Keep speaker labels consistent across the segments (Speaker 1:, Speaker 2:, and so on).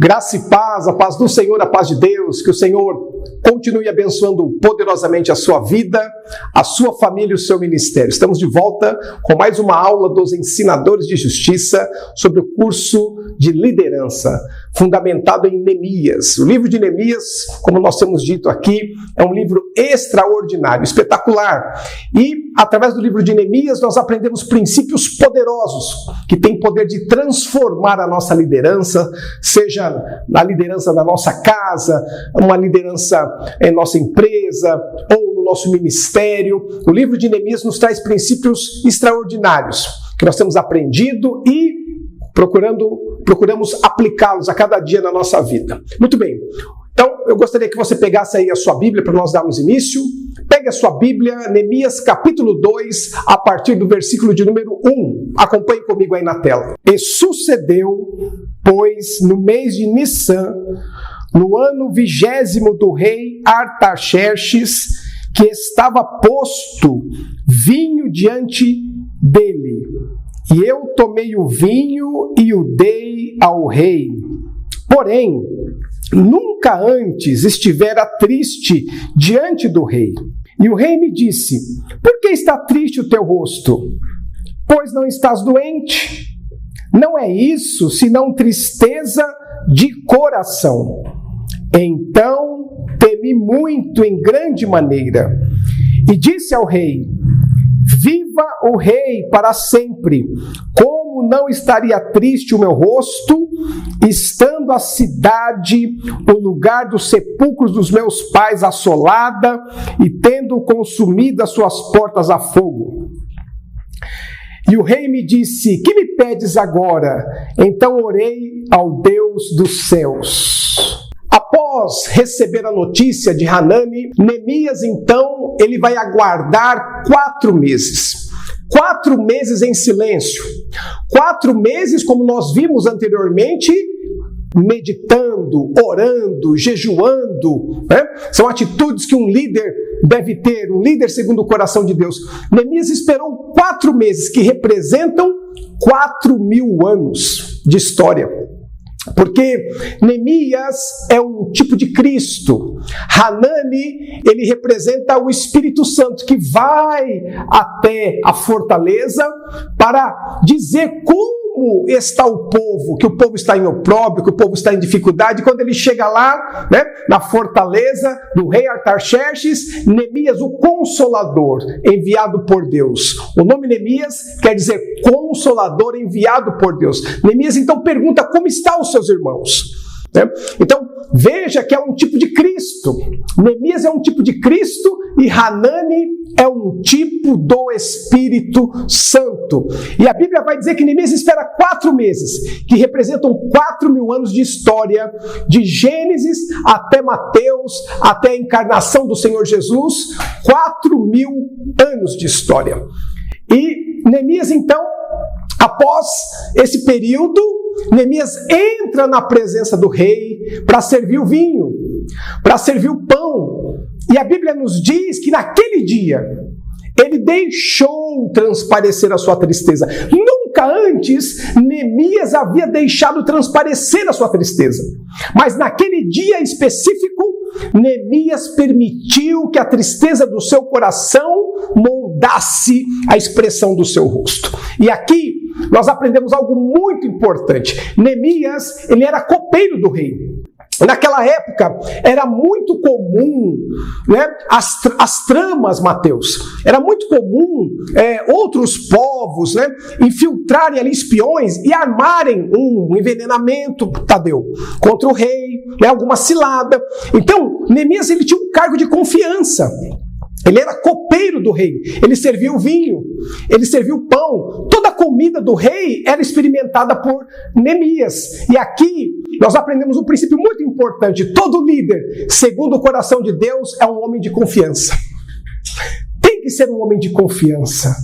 Speaker 1: Graça e paz, a paz do Senhor, a paz de Deus, que o Senhor continue abençoando poderosamente a sua vida, a sua família e o seu ministério. Estamos de volta com mais uma aula dos ensinadores de justiça sobre o curso de liderança, fundamentado em Neemias. O livro de Neemias, como nós temos dito aqui, é um livro extraordinário, espetacular. E através do livro de Neemias nós aprendemos princípios poderosos que têm poder de transformar a nossa liderança, seja na liderança da nossa casa, uma liderança em nossa empresa ou no nosso ministério. O livro de Neemias nos traz princípios extraordinários que nós temos aprendido e procuramos aplicá-los a cada dia na nossa vida. Muito bem. Então, eu gostaria que você pegasse aí a sua Bíblia para nós darmos início. Pegue a sua Bíblia, Neemias capítulo 2, a partir do versículo de número 1. Acompanhe comigo aí na tela. E sucedeu, pois, no mês de Nissan, no ano 20º do rei Artaxerxes, que estava posto vinho diante dele. E eu tomei o vinho e o dei ao rei. Porém, nunca antes estivera triste diante do rei. E o rei me disse: por que está triste o teu rosto? Pois não estás doente? Não é isso, senão tristeza de coração. Então temi muito em grande maneira. E disse ao rei: viva o rei para sempre. Como não estaria triste o meu rosto, estando a cidade, o lugar dos sepulcros dos meus pais, assolada, e tendo consumido as suas portas a fogo? E o rei me disse: que me pedes agora? Então orei ao Deus dos céus. Após receber a notícia de Hanani, Neemias, então, ele vai aguardar 4 meses. 4 meses em silêncio. 4 meses, como nós vimos anteriormente, meditando, orando, jejuando, né? São atitudes que um líder deve ter, um líder segundo o coração de Deus. Neemias esperou 4 meses, que representam 4.000 anos de história. Porque Neemias é um tipo de Cristo. Hanani, ele representa o Espírito Santo que vai até a fortaleza para dizer como está o povo, que o povo está em opróbrio, que o povo está em dificuldade. Quando ele chega lá, né, na fortaleza do rei Artaxerxes, Neemias, o Consolador, enviado por Deus. O nome Neemias quer dizer Consolador enviado por Deus. Neemias então pergunta como estão os seus irmãos. Então, veja que é um tipo de Cristo. Neemias é um tipo de Cristo e Hanani é um tipo do Espírito Santo. E a Bíblia vai dizer que Neemias espera 4 meses, que representam 4.000 anos de história, de Gênesis até Mateus, até a encarnação do Senhor Jesus, 4.000 anos de história. E Neemias, então, após esse período, Neemias entra na presença do rei para servir o vinho, para servir o pão. E a Bíblia nos diz que naquele dia ele deixou transparecer a sua tristeza. Nunca antes Neemias havia deixado transparecer a sua tristeza. Mas naquele dia específico, Neemias permitiu que a tristeza do seu coração moldasse a expressão do seu rosto. E aqui nós aprendemos algo muito importante. Neemias, ele era copeiro do rei. Naquela época, era muito comum, né, as tramas, Mateus, era muito comum outros povos, né, infiltrarem ali espiões e armarem um envenenamento, Tadeu, contra o rei, né, alguma cilada. Então, Neemias, ele tinha um cargo de confiança. Ele era copeiro do rei, ele servia o vinho, ele servia o pão, toda a comida do rei era experimentada por Neemias. E aqui nós aprendemos um princípio muito importante: todo líder, segundo o coração de Deus, é um homem de confiança. Tem que ser um homem de confiança.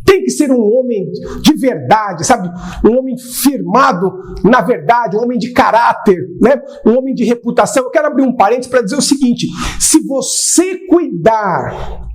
Speaker 1: Tem que ser um homem de verdade, sabe? Um homem firmado na verdade, um homem de caráter, né? Um homem de reputação. Eu quero abrir um parênteses para dizer o seguinte: se você cuidar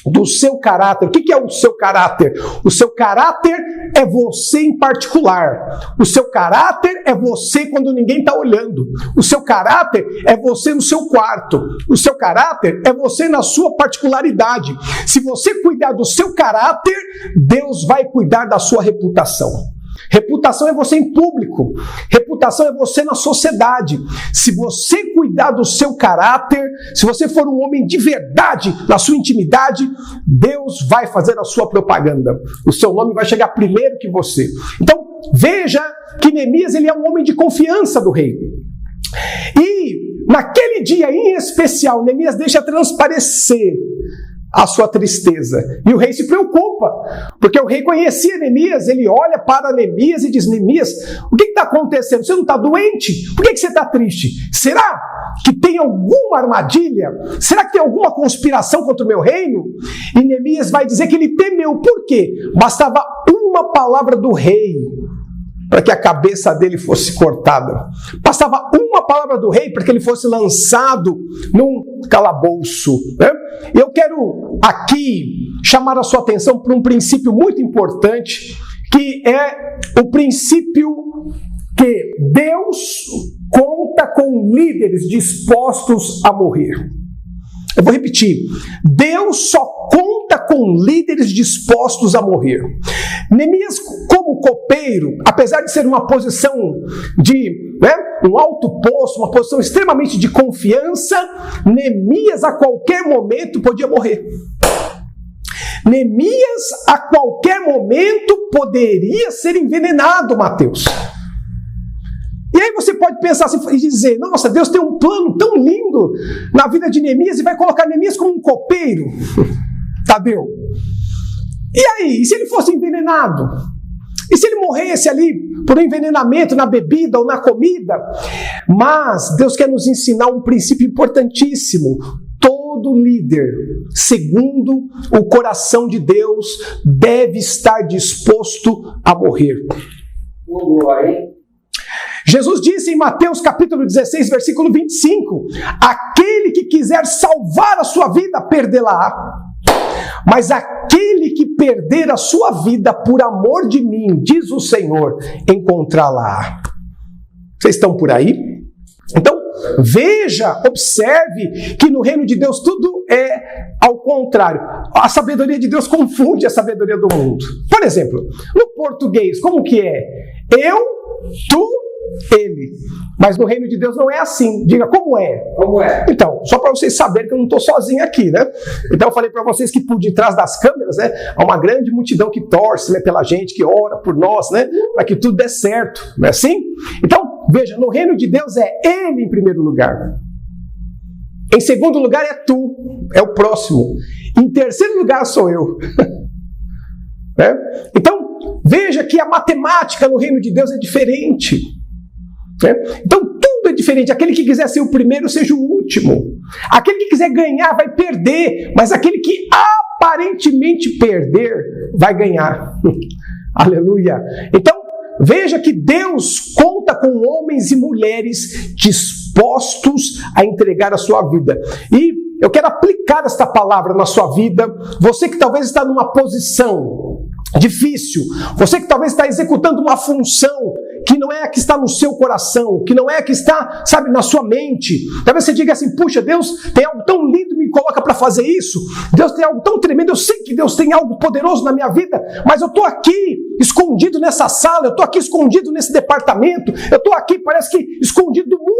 Speaker 1: do seu caráter. O que é o seu caráter? O seu caráter é você em particular. O seu caráter é você quando ninguém está olhando. O seu caráter é você no seu quarto. O seu caráter é você na sua particularidade. Se você cuidar do seu caráter, Deus vai cuidar da sua reputação. Reputação é você em público. Reputação é você na sociedade. Se você cuidar do seu caráter, se você for um homem de verdade na sua intimidade, Deus vai fazer a sua propaganda. O seu nome vai chegar primeiro que você. Então, veja que Neemias ele é um homem de confiança do rei. E naquele dia em especial, Neemias deixa transparecer a sua tristeza. E o rei se preocupa, porque o rei conhecia Neemias, ele olha para Neemias e diz: Neemias, o que está acontecendo? Você não está doente? Por que você está triste? Será que tem alguma armadilha? Será que tem alguma conspiração contra o meu reino? E Neemias vai dizer que ele temeu. Por quê? Bastava uma palavra do rei para que a cabeça dele fosse cortada. Bastava uma palavra do rei para que ele fosse lançado num calabouço. Né? Eu quero aqui chamar a sua atenção para um princípio muito importante, que é o princípio que Deus conta com líderes dispostos a morrer. Eu vou repetir. Deus só conta com líderes dispostos a morrer. Neemias, como copeiro, apesar de ser uma posição de um alto posto, uma posição extremamente de confiança, Neemias a qualquer momento podia morrer. Neemias a qualquer momento poderia ser envenenado, Mateus. E aí você pode pensar assim e dizer: nossa, Deus tem um plano tão lindo na vida de Neemias e vai colocar Neemias como um copeiro. Tadeu. E aí, e se ele fosse envenenado? E se ele morresse ali por envenenamento na bebida ou na comida? Mas Deus quer nos ensinar um princípio importantíssimo. Todo líder, segundo o coração de Deus, deve estar disposto a morrer. Jesus disse em Mateus capítulo 16, versículo 25: aquele que quiser salvar a sua vida, perdê-la-á. Mas aquele que perder a sua vida por amor de mim, diz o Senhor, encontrá-la-á. Vocês estão por aí? Então, veja, observe que no reino de Deus tudo é ao contrário. A sabedoria de Deus confunde a sabedoria do mundo. Por exemplo, no português, como que é? Eu, tu, ele. Mas no reino de Deus não é assim. Diga, como é?
Speaker 2: Como é?
Speaker 1: Então, só para vocês saberem que eu não estou sozinho aqui, né? Então eu falei para vocês que por detrás das câmeras, né, há uma grande multidão que torce, né, pela gente, que ora por nós, né, para que tudo dê certo. Não é assim? Então, veja, no reino de Deus é ele em primeiro lugar. Em segundo lugar é tu, é o próximo. Em terceiro lugar sou eu. Né? Então, veja que a matemática no reino de Deus é diferente. Então tudo é diferente. Aquele que quiser ser o primeiro, seja o último. Aquele que quiser ganhar vai perder, mas aquele que aparentemente perder vai ganhar. Aleluia. Então veja que Deus conta com homens e mulheres dispostos a entregar a sua vida. E eu quero aplicar esta palavra na sua vida. Você que talvez está numa posição difícil, você que talvez está executando uma função que não é a que está no seu coração, que não é a que está, sabe, na sua mente. Talvez você diga assim: puxa, Deus tem algo tão lindo, me coloca para fazer isso. Deus tem algo tão tremendo, eu sei que Deus tem algo poderoso na minha vida, mas eu estou aqui escondido nessa sala, eu estou aqui escondido nesse departamento, eu estou aqui, parece que escondido do mundo.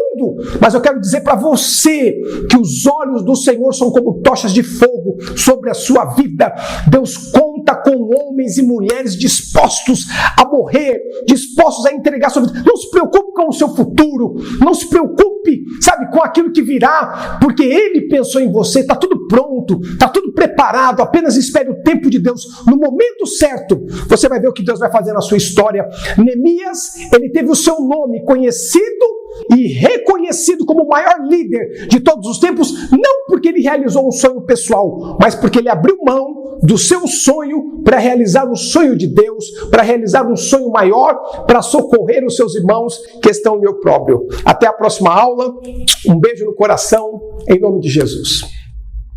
Speaker 1: Mas eu quero dizer para você que os olhos do Senhor são como tochas de fogo sobre a sua vida. Deus conta com homens e mulheres dispostos a morrer, dispostos a entregar a sua vida. Não se preocupe com o seu futuro, não se preocupe, sabe, com aquilo que virá, porque Ele pensou em você, está tudo pronto, está tudo preparado, apenas espere o tempo de Deus. No momento certo, você vai ver o que Deus vai fazer na sua história. Neemias, ele teve o seu nome conhecido e reconhecido como o maior líder de todos os tempos, não porque ele realizou um sonho pessoal, mas porque ele abriu mão do seu sonho para realizar um sonho de Deus, para realizar um sonho maior, para socorrer os seus irmãos que estão em opróbrio. Até a próxima aula, um beijo no coração, em nome de Jesus.